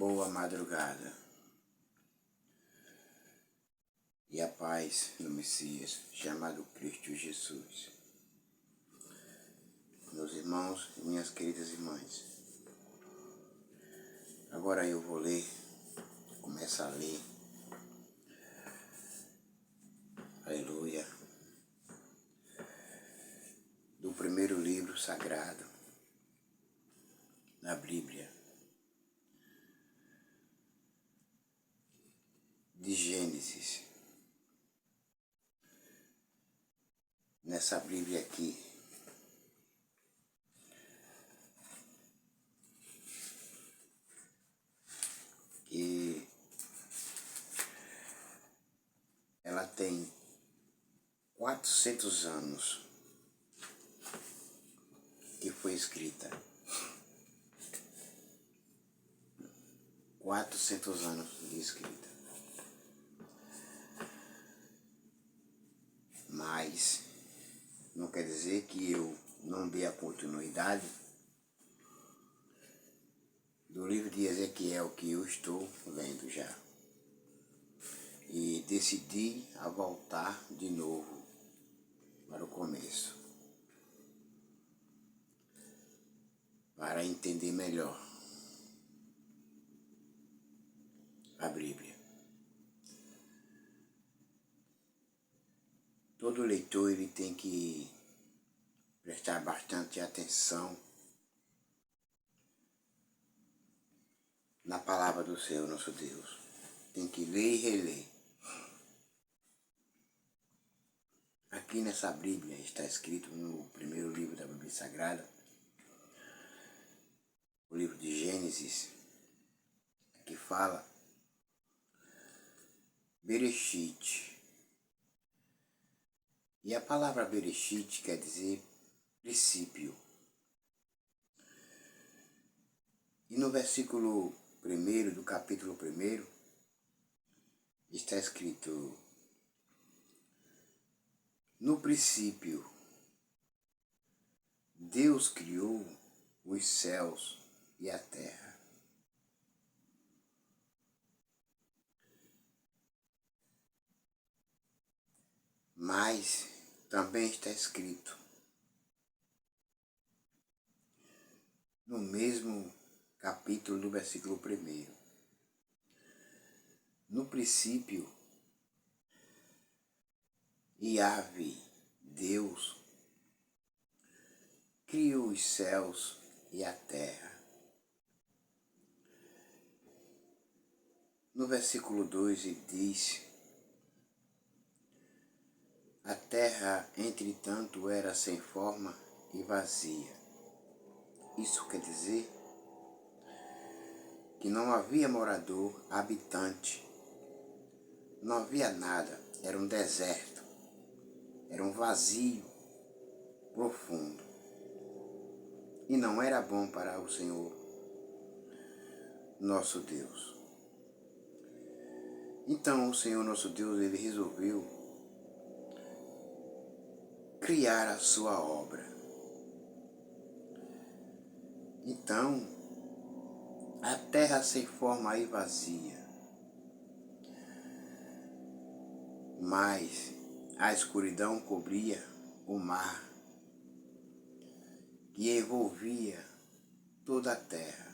Boa madrugada e a paz do Messias, chamado Cristo Jesus. Meus irmãos e minhas queridas irmãs, agora eu vou começar a ler, aleluia, do primeiro livro sagrado da Bíblia, de Gênesis. Nessa Bíblia aqui, que ela tem 400 anos que foi escrita. 400 anos de escrita. Mas não quer dizer que eu não dê a continuidade do livro de Ezequiel que eu estou lendo já. E decidi a voltar de novo para o começo, para entender melhor a Bíblia. Todo leitor ele tem que prestar bastante atenção na palavra do Senhor nosso Deus. Tem que ler e reler. Aqui nessa Bíblia está escrito no primeiro livro da Bíblia Sagrada, o livro de Gênesis, que fala Bereshit. E a palavra Bereshit quer dizer princípio. E no versículo 1 do capítulo 1 está escrito: no princípio, Deus criou os céus e a terra. Mas também está escrito no mesmo capítulo do versículo 1: no princípio, Yahvé, Deus, criou os céus e a terra. No versículo 2 ele diz: a terra, entretanto, era sem forma e vazia. Isso quer dizer que não havia morador, habitante, não havia nada, era um deserto, era um vazio profundo. E não era bom para o Senhor, nosso Deus. Então o Senhor, nosso Deus, ele resolveu criar a sua obra. Então, a terra sem forma e vazia, mas a escuridão cobria o mar, que envolvia toda a terra.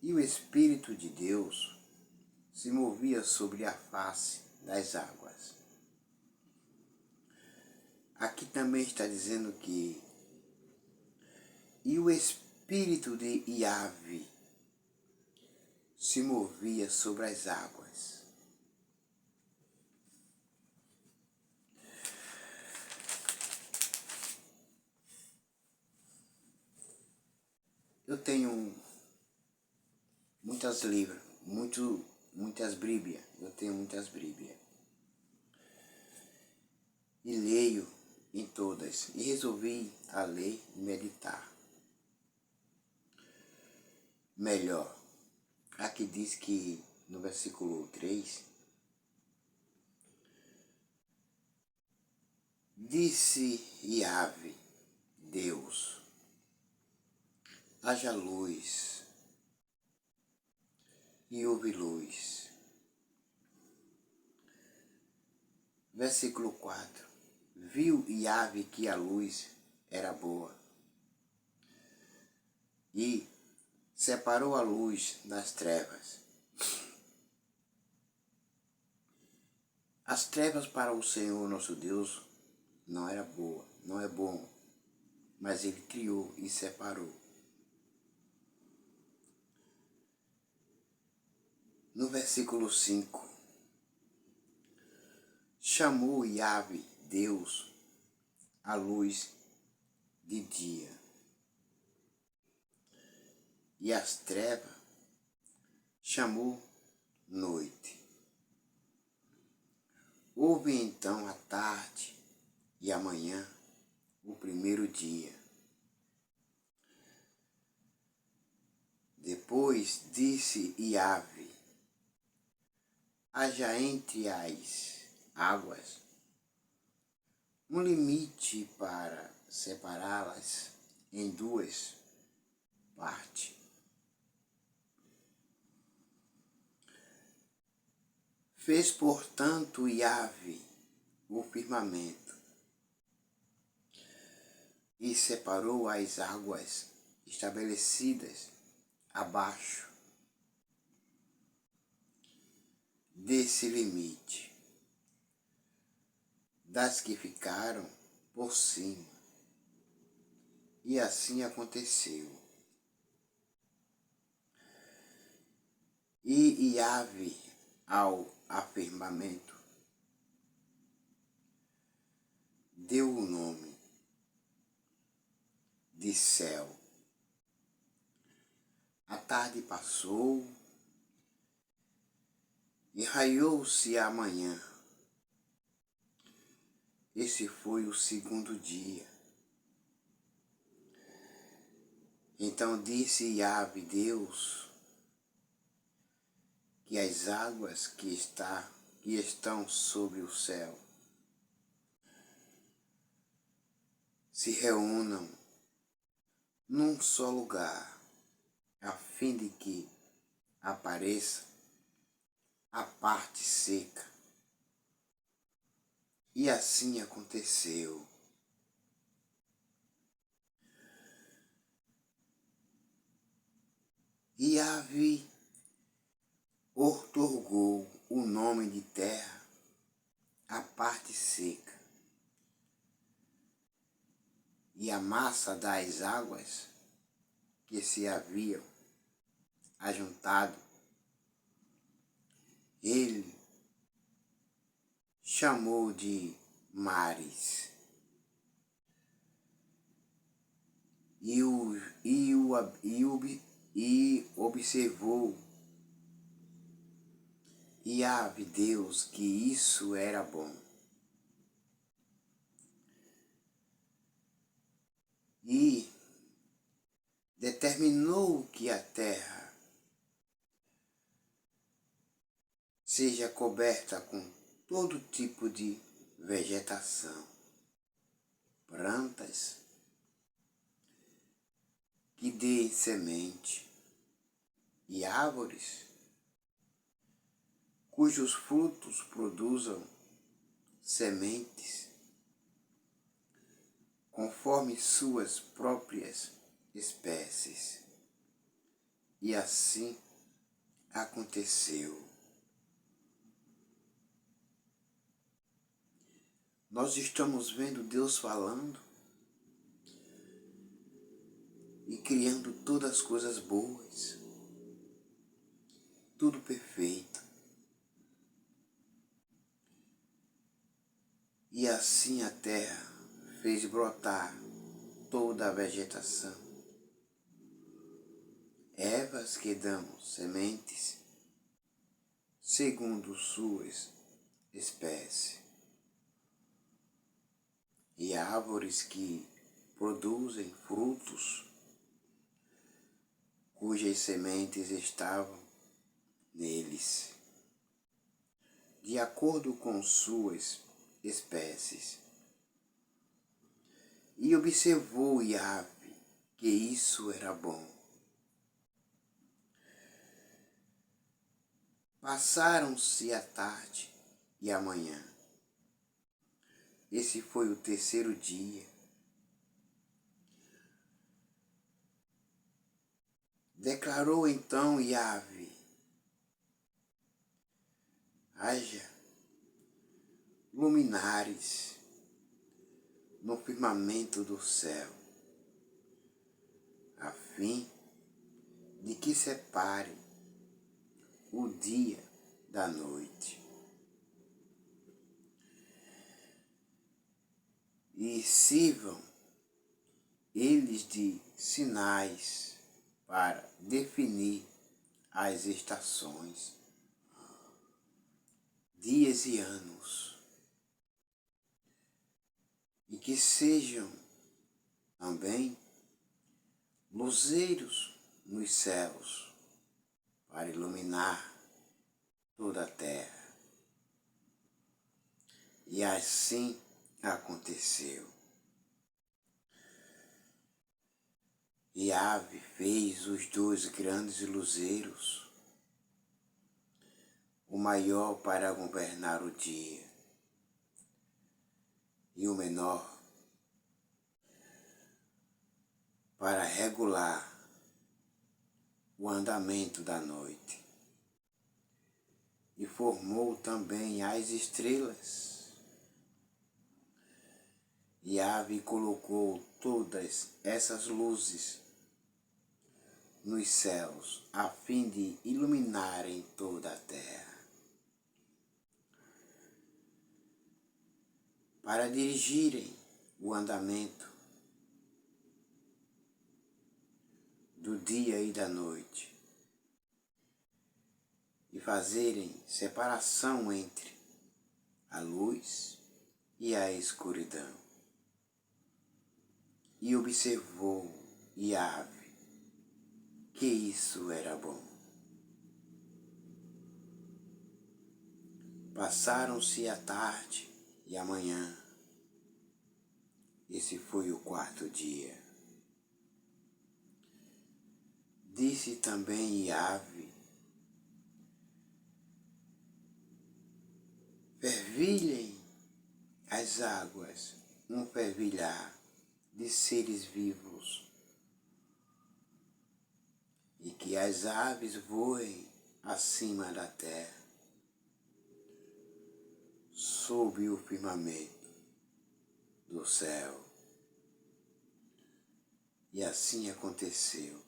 E o Espírito de Deus se movia sobre a face das águas. Aqui também está dizendo que e o Espírito de Yahvé se movia sobre as águas. Eu tenho muitas livros, muitas Bíblias. Eu tenho muitas Bíblias. E leio em todas. E resolvi a ler e meditar. Melhor, aqui diz que no versículo 3, disse Yahvé, Deus, haja luz, e houve luz. Versículo 4. Viu Iave que a luz era boa e separou a luz das trevas. As trevas para o Senhor nosso Deus não era boa, não é bom, mas ele criou e separou. No versículo 5, chamou Iave, Deus, a luz de dia, e as trevas chamou noite. Houve então a tarde e a manhã, o primeiro dia. Depois disse Iave: haja entre as águas um limite para separá-las em duas partes. Fez, portanto, Iave o firmamento e separou as águas estabelecidas abaixo desse limite das que ficaram por cima. E assim aconteceu. E Iave ao afirmamento deu o nome de céu. A tarde passou e raiou-se a manhã. Esse foi o segundo dia. Então disse Iave, Deus, que as águas que estão sobre o céu se reúnam num só lugar, a fim de que apareça a parte seca. E assim aconteceu. Iave outorgou o nome de terra à parte seca, e a massa das águas que se haviam ajuntado, ele chamou de mares. E observou Iave, Deus, que isso era bom. E determinou que a terra seja coberta com todo tipo de vegetação, plantas que dê semente e árvores cujos frutos produzam sementes conforme suas próprias espécies. E assim aconteceu. Nós estamos vendo Deus falando e criando todas as coisas boas, tudo perfeito. E assim a terra fez brotar toda a vegetação, ervas que dão sementes segundo suas espécies, e árvores que produzem frutos cujas sementes estavam neles, de acordo com suas espécies. E observou Iave que isso era bom. Passaram-se a tarde e a manhã. Esse foi o terceiro dia. Declarou então Iave: haja luminares no firmamento do céu, a fim de que separe o dia da noite, e sirvam eles de sinais para definir as estações, dias e anos, e que sejam também luzeiros nos céus para iluminar toda a terra. E assim aconteceu. Iave fez os 2 grandes luzeiros, o maior para governar o dia e o menor para regular o andamento da noite. E formou também as estrelas. Iave colocou todas essas luzes nos céus, a fim de iluminarem toda a terra, para dirigirem o andamento do dia e da noite, e fazerem separação entre a luz e a escuridão. E observou Iave que isso era bom. Passaram-se a tarde e a manhã. Esse foi o 4º dia. Disse também Iave: fervilhem as águas, um fervilhar de seres vivos, e que as aves voem acima da terra, sob o firmamento do céu. E assim aconteceu.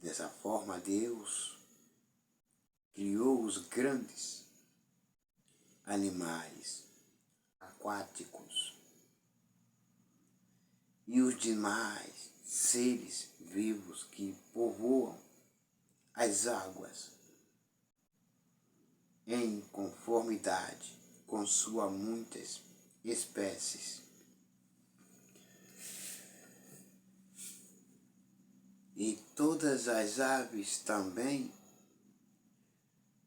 Dessa forma, Deus criou os grandes animais aquáticos e os demais seres vivos que povoam as águas em conformidade com suas muitas espécies. E todas as aves também,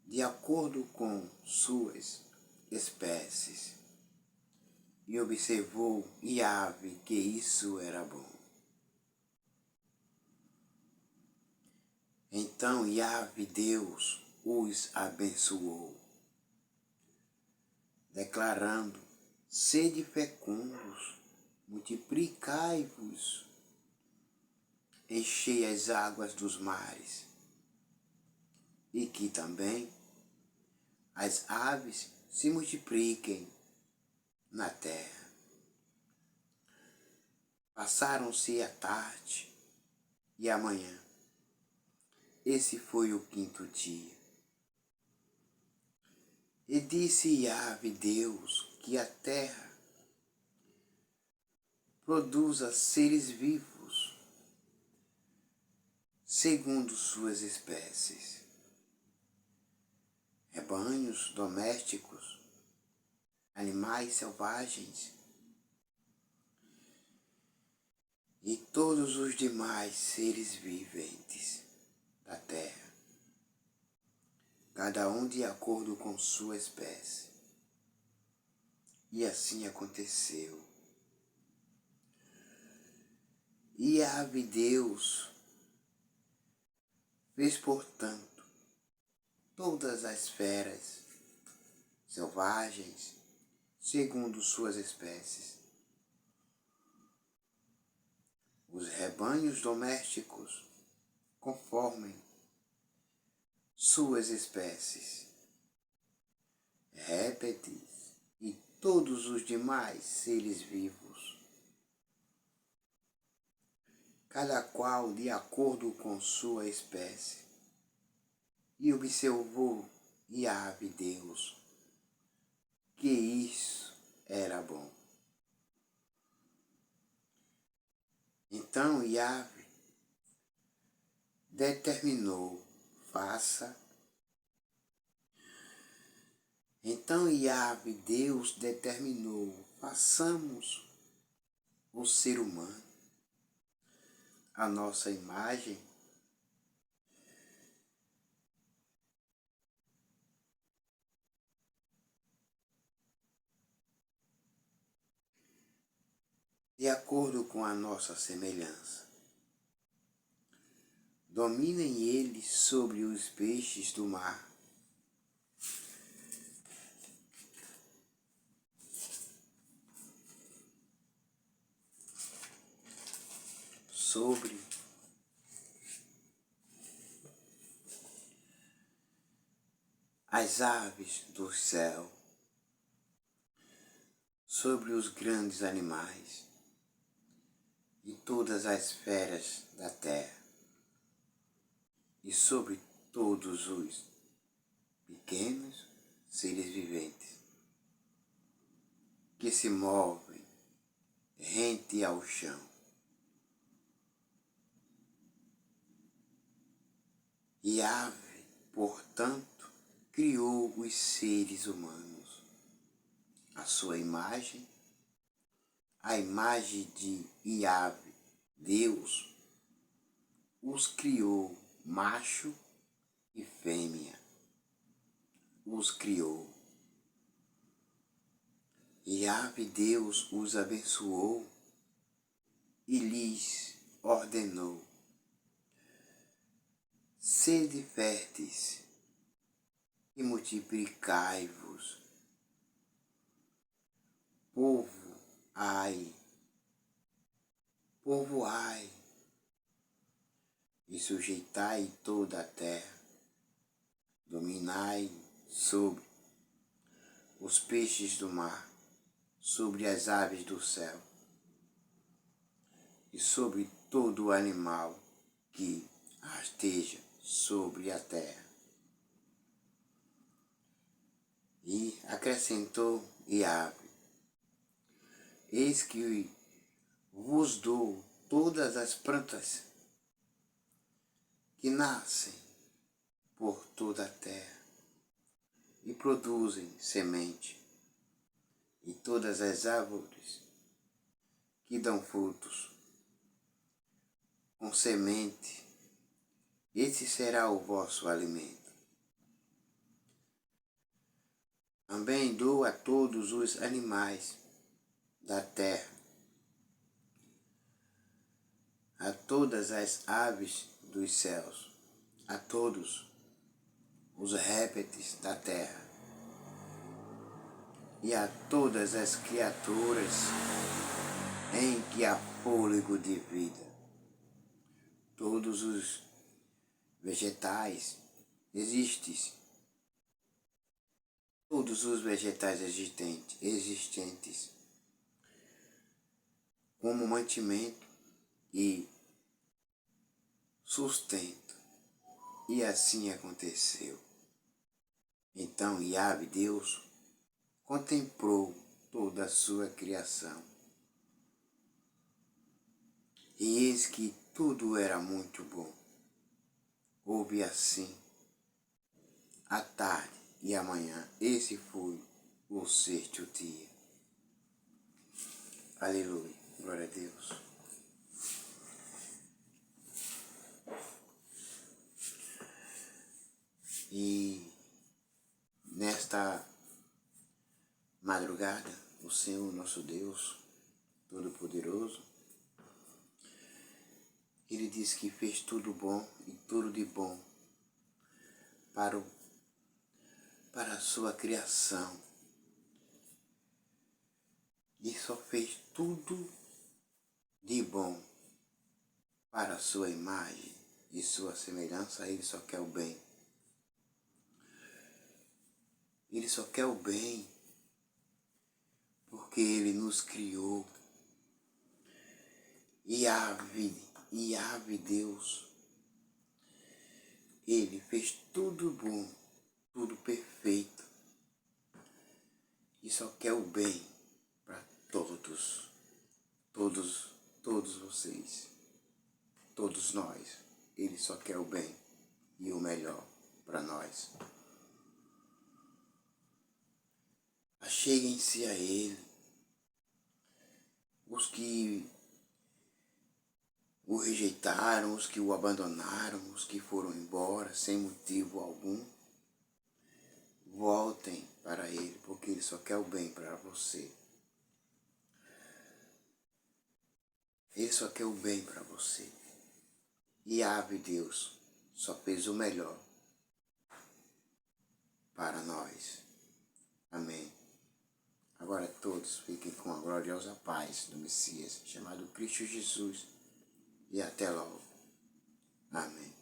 de acordo com suas espécies. E observou Iave que isso era bom. Então Iave, Deus, os abençoou, declarando: sede fecundos, multiplicai-vos, enchei as águas dos mares, e que também as aves se multipliquem na terra. Passaram-se a tarde e a manhã. Esse foi o 5º dia. E disse Iave, Deus, que a terra produza seres vivos, segundo suas espécies, rebanhos domésticos, animais selvagens e todos os demais seres viventes da terra, cada um de acordo com sua espécie. E assim aconteceu. Iave, Deus, fez, portanto, todas as feras selvagens, segundo suas espécies, os rebanhos domésticos, conforme suas espécies, répteis e todos os demais seres vivos, cada qual de acordo com sua espécie. E observou Yahvé Deus que isso era bom. Então Yahvé determinou, Yahvé Deus determinou, façamos o ser humano a nossa imagem, de acordo com a nossa semelhança. Dominem eles sobre os peixes do mar, sobre as aves do céu, sobre os grandes animais e todas as feras da terra, e sobre todos os pequenos seres viventes que se movem rente ao chão. Yahvé, portanto, criou os seres humanos, a sua imagem, a imagem de Yahvé, Deus, os criou, macho e fêmea, os criou. Yahvé Deus os abençoou e lhes ordenou: sede férteis e multiplicai-vos, povoai e sujeitai toda a terra, dominai sobre os peixes do mar, sobre as aves do céu e sobre todo o animal que rasteja sobre a terra. E acrescentou Yahvé: eis que vos dou todas as plantas que nascem por toda a terra e produzem semente, e todas as árvores que dão frutos com semente, esse será o vosso alimento. Também dou a todos os animais da terra, a todas as aves dos céus, a todos os répteis da terra e a todas as criaturas em que há fôlego de vida. Todos os vegetais existentes como mantimento e sustento. E assim aconteceu. Então Yahvé Deus contemplou toda a sua criação, e eis que tudo era muito bom. Houve assim a tarde e a manhã. Esse foi o sexto dia. Aleluia. Glória a Deus. E nesta madrugada, o Senhor nosso Deus Todo-Poderoso, Ele disse que fez tudo bom e tudo de bom para o para a sua criação e só fez tudo de bom para a sua imagem e sua semelhança. Ele só quer o bem. Ele só quer o bem porque Ele nos criou. E ave Deus, Ele fez tudo bom, tudo perfeito. E só quer o bem para todos vocês, todos nós. Ele só quer o bem e o melhor para nós. Acheguem-se a Ele, os que o rejeitaram, os que o abandonaram, os que foram embora sem motivo algum. Voltem para Ele, porque Ele só quer o bem para você. Ele só quer o bem para você. E ave Deus só fez o melhor para nós. Amém. Agora todos fiquem com a gloriosa paz do Messias, chamado Cristo Jesus. E até logo. Amém.